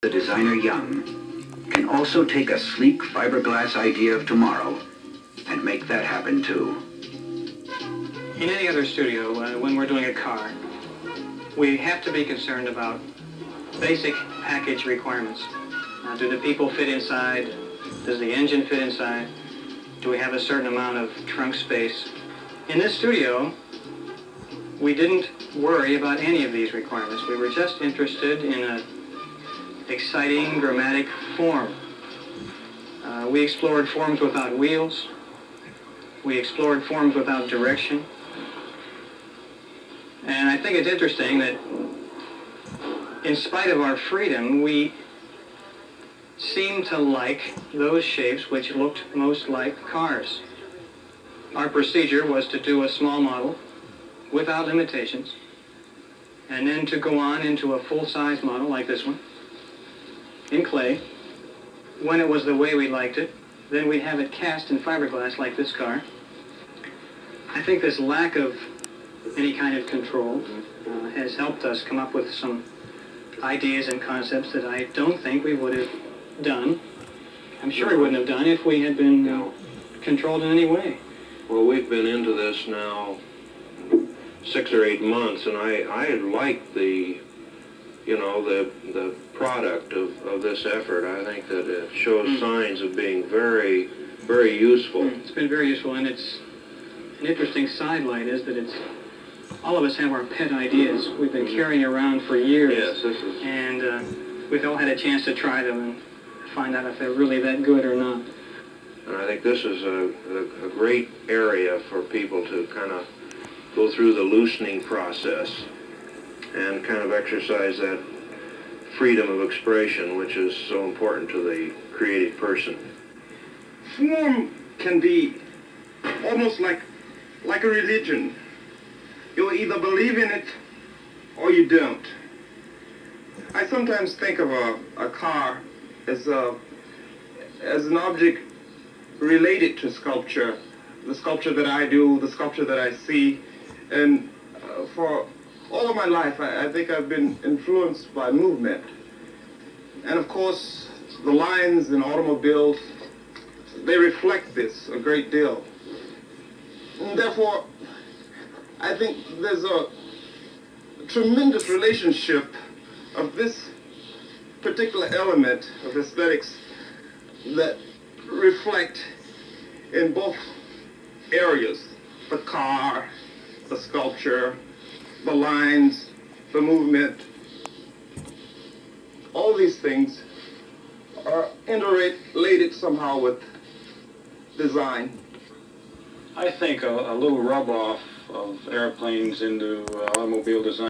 The designer Young can also take a sleek fiberglass idea of tomorrow and make that happen too. In any other studio, when we're doing a car, we have to be concerned about basic package requirements. Do the people fit inside? Does the engine fit inside? Do we have a certain amount of trunk space? In this studio, we didn't worry about any of these requirements. We were just interested in an exciting, dramatic form. We explored forms without wheels. We explored forms without direction. And I think it's interesting that in spite of our freedom, we seem to like those shapes which looked most like cars. Our procedure was to do a small model without limitations, and then to go on into a full-size model like this one, in clay. When it was the way we liked it, then we'd have it cast in fiberglass like this car. I think this lack of any kind of control has helped us come up with some ideas and concepts that I don't think we would have done. I'm sure we wouldn't have done if we had been controlled in any way. Well, we've been into this now 6 or 8 months, and I like the product of this effort. I think that it shows signs of being very, very useful. It's been very useful, and it's an interesting sidelight is that it's all of us have our pet ideas we've been carrying around for years. Yes, this is. And we've all had a chance to try them and find out if they're really that good or not. And I think this is a great area for people to kind of go through the loosening process and kind of exercise that freedom of expression, which is so important to the creative person. Form can be almost like a religion. You either believe in it or you don't. I sometimes think of a car as an object related to sculpture, the sculpture that I do, the sculpture that I see. And for all of my life, I think I've been influenced by movement. And of course, the lines in automobiles, they reflect this a great deal. And therefore, I think there's a tremendous relationship of this particular element of aesthetics that reflect in both areas: the car, the sculpture, the lines, the movement. All these things are interrelated somehow with design. I think a little rub-off of airplanes into automobile design